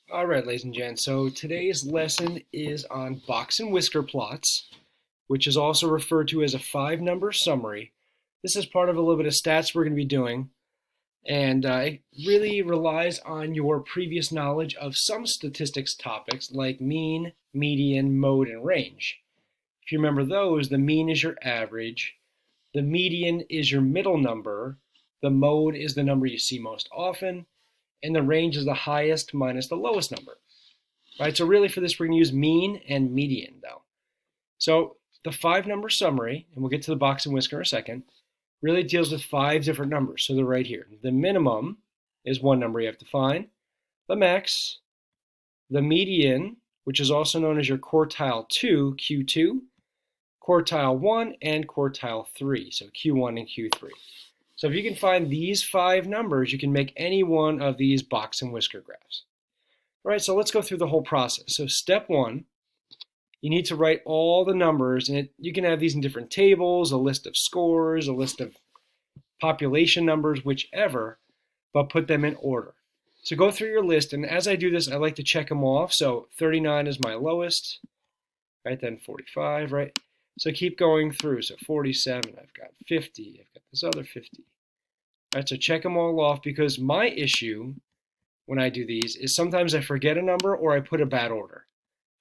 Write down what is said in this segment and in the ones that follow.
All right, ladies and gents. So today's lesson is on box and whisker plots, which is also referred to as a five-number summary. This is part of a little bit of stats we're going to be doing, and it really relies on your previous knowledge of some statistics topics like mean, median, mode, and range. If you remember those, the mean is your average, the median is your middle number, the mode is the number you see most often, and the range is the highest minus the lowest number. Right, so really for this we're going to use mean and median though. So the five-number summary, and we'll get to the box and whisker in a second, really deals with five different numbers. So they're right here. The minimum is one number you have to find, the max, the median, which is also known as your quartile 2, Q2, quartile 1, and quartile 3, so Q1 and Q3. So if you can find these five numbers, you can make any one of these box and whisker graphs. All right, so let's go through the whole process. So step one, you need to write all the numbers, and you can have these in different tables, a list of scores, a list of population numbers, whichever, but put them in order. So go through your list, and as I do this, I like to check them off. So 39 is my lowest, right? Then 45, right? So keep going through. So 47, I've got 50, I've got this other 50. All right, so check them all off, because my issue when I do these is sometimes I forget a number or I put a bad order.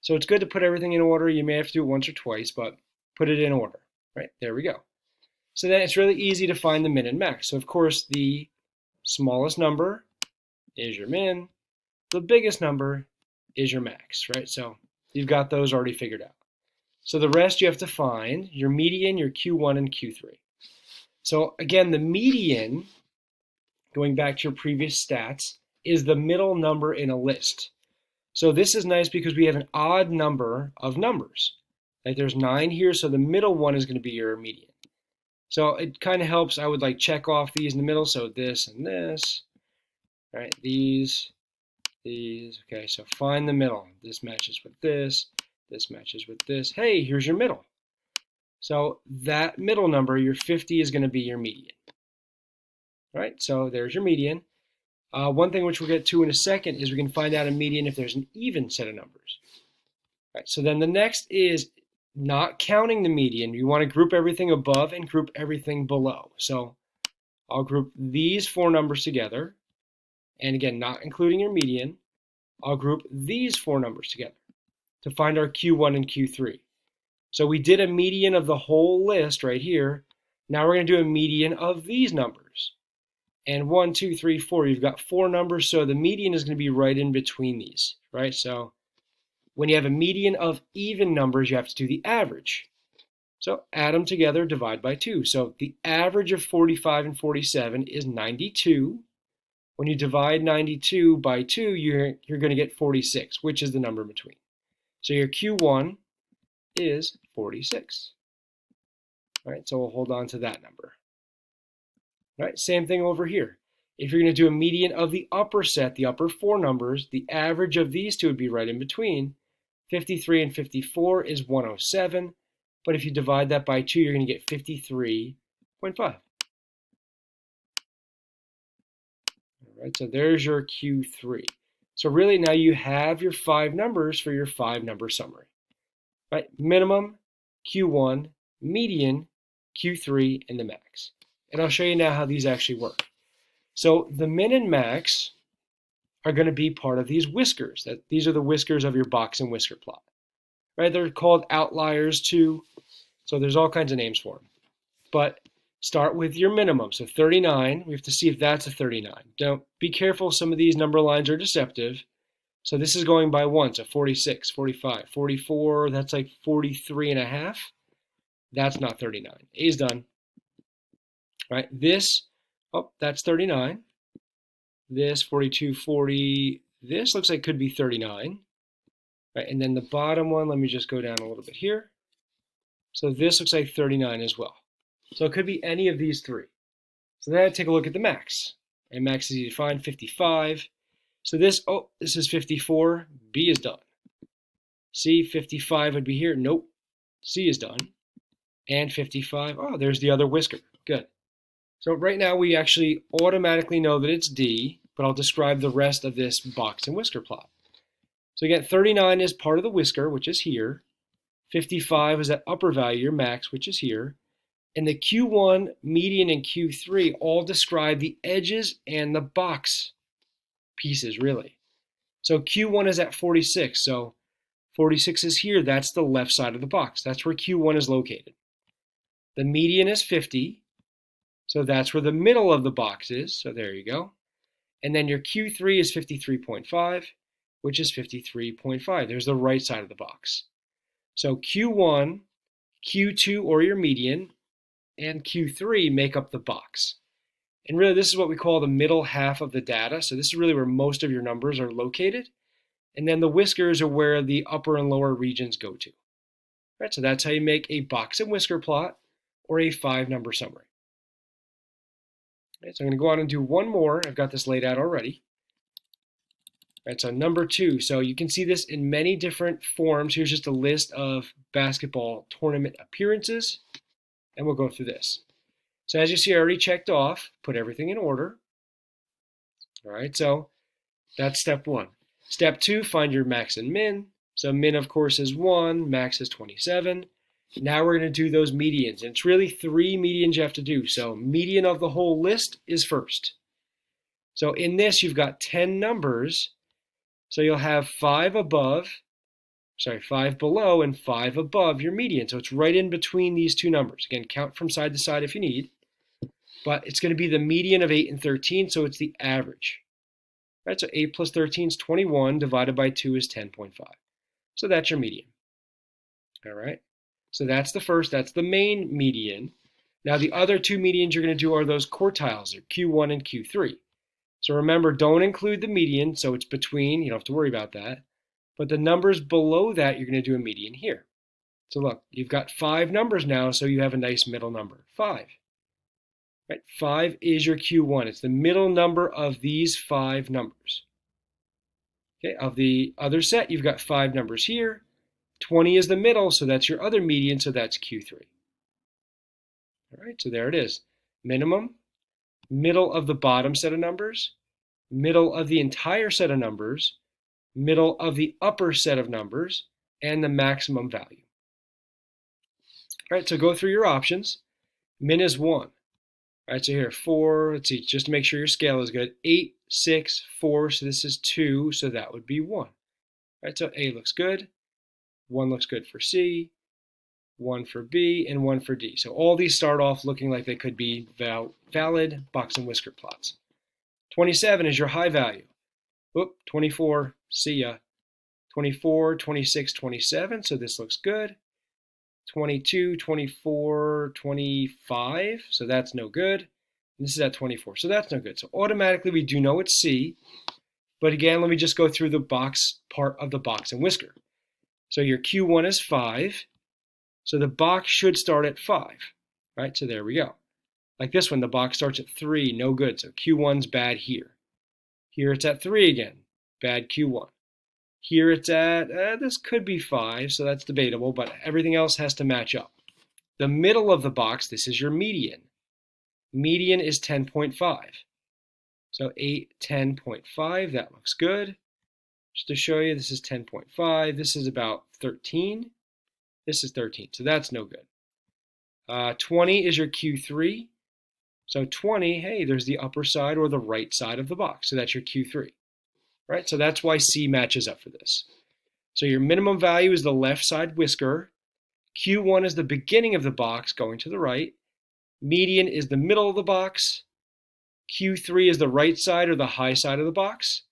So it's good to put everything in order. You may have to do it once or twice, but put it in order, right? There we go. So then it's really easy to find the min and max. So of course the smallest number is your min, the biggest number is your max, right? So you've got those already figured out. So the rest you have to find, your median, your Q1 and Q3. So again, the median, going back to your previous stats, is the middle number in a list. So this is nice because we have an odd number of numbers. Like there's 9 here, so the middle one is going to be your median. So it kind of helps. I would like check off these in the middle. So this and this, right? These. Okay, so find the middle. This matches with this. This matches with this. Hey, here's your middle. So that middle number, your 50, is going to be your median. All right, so there's your median. One thing which we'll get to in a second is we can find out a median if there's an even set of numbers. All right, so then the next is not counting the median. You want to group everything above and group everything below. So I'll group these four numbers together. And again, not including your median. I'll group these four numbers together to find our Q1 and Q3. So we did a median of the whole list right here. Now we're going to do a median of these numbers. And 1, 2, 3, 4, you've got four numbers, so the median is going to be right in between these, right? So when you have a median of even numbers, you have to do the average. So add them together, divide by 2. So the average of 45 and 47 is 92. When you divide 92 by 2, you're going to get 46, which is the number in between. So your Q1 is 46. All right, so we'll hold on to that number. All right, same thing over here. If you're going to do a median of the upper set, the upper four numbers, the average of these two would be right in between. 53 and 54 is 107, but if you divide that by 2, you're going to get 53.5. All right, so there's your Q3. So really now you have your five numbers for your five-number summary. Right, minimum, Q1, median, Q3, and the max. And I'll show you now how these actually work. So the min and max are going to be part of these whiskers. These are the whiskers of your box and whisker plot. Right? They're called outliers too. So there's all kinds of names for them. But start with your minimum. So 39, we have to see if that's a 39. Now be careful, some of these number lines are deceptive. So this is going by 1, so 46, 45, 44, that's like 43 and a half. That's not 39. A is done. Right, this, oh, that's 39. This, 42, 40, this looks like could be 39. Right, and then the bottom one, let me just go down a little bit here. So this looks like 39 as well. So it could be any of these three. So then I take a look at the max. And max is easy to find, 55. So this, oh, this is 54. B is done. C, 55 would be here. Nope. C is done. And 55, oh, there's the other whisker. Good. So right now we actually automatically know that it's D, but I'll describe the rest of this box and whisker plot. So again, 39 is part of the whisker, which is here. 55 is that upper value, your max, which is here. And the Q1, median, and Q3 all describe the edges and the box pieces, really. So Q1 is at 46, so 46 is here. That's the left side of the box. That's where Q1 is located. The median is 50, so that's where the middle of the box is. So there you go. And then your Q3 is 53.5, which is 53.5. There's the right side of the box. So Q1, Q2, or your median, and Q3 make up the box. And really, this is what we call the middle half of the data. So this is really where most of your numbers are located. And then the whiskers are where the upper and lower regions go to. Right, so that's how you make a box and whisker plot or a 5-number summary. Right, so I'm going to go on and do one more. I've got this laid out already. Right, so number 2. So you can see this in many different forms. Here's just a list of basketball tournament appearances, and we'll go through this. So as you see, I already checked off, put everything in order. All right, so that's step 1. Step 2, find your max and min. So min, of course, is 1, max is 27. Now we're going to do those medians. And it's really 3 medians you have to do. So median of the whole list is first. So in this, you've got 10 numbers. So you'll have 5 below and 5 above your median. So it's right in between these two numbers. Again, count from side to side if you need. But it's going to be the median of 8 and 13, so it's the average. Right, so 8 plus 13 is 21, divided by 2 is 10.5. So that's your median. All right, so that's the first, that's the main median. Now the other 2 medians you're going to do are those quartiles, or Q1 and Q3. So remember, don't include the median, so it's between, you don't have to worry about that. But the numbers below that, you're going to do a median here. So look, you've got 5 numbers now, so you have a nice middle number, 5. Right, 5 is your Q1. It's the middle number of these 5 numbers. Okay, of the other set, you've got 5 numbers here. 20 is the middle, so that's your other median, so that's Q3. All right, so there it is. Minimum, middle of the bottom set of numbers, middle of the entire set of numbers, middle of the upper set of numbers, and the maximum value. All right, so go through your options. Min is 1. All right, so here, 4, let's see, just to make sure your scale is good. 8, 6, 4, so this is 2, so that would be 1. All right, so A looks good. 1 looks good for C, 1 for B, and 1 for D. So all these start off looking like they could be valid box and whisker plots. 27 is your high value. Oop, 24, see ya. 24, 26, 27, so this looks good. 22, 24, 25, so that's no good. And this is at 24, so that's no good. So automatically we do know it's C, but again, let me just go through the box part of the box and whisker. So your Q1 is 5, so the box should start at 5, right? So there we go. Like this one, the box starts at 3, no good, so Q1's bad here. Here it's at 3 again, bad Q1. Here it's at, this could be 5, so that's debatable, but everything else has to match up. The middle of the box, this is your median. Median is 10.5. So 8, 10.5, that looks good. Just to show you, this is 10.5. This is about 13. This is 13, so that's no good. 20 is your Q3. So 20, hey, there's the upper side or the right side of the box, so that's your Q3. Right, so that's why C matches up for this. So your minimum value is the left side whisker. Q1 is the beginning of the box going to the right. Median is the middle of the box. Q3 is the right side or the high side of the box.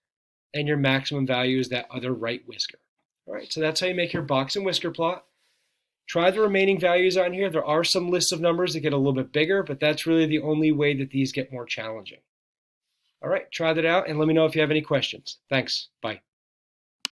And your maximum value is that other right whisker. All right, so that's how you make your box and whisker plot. Try the remaining values on here. There are some lists of numbers that get a little bit bigger, but that's really the only way that these get more challenging. All right, try that out and let me know if you have any questions. Thanks. Bye.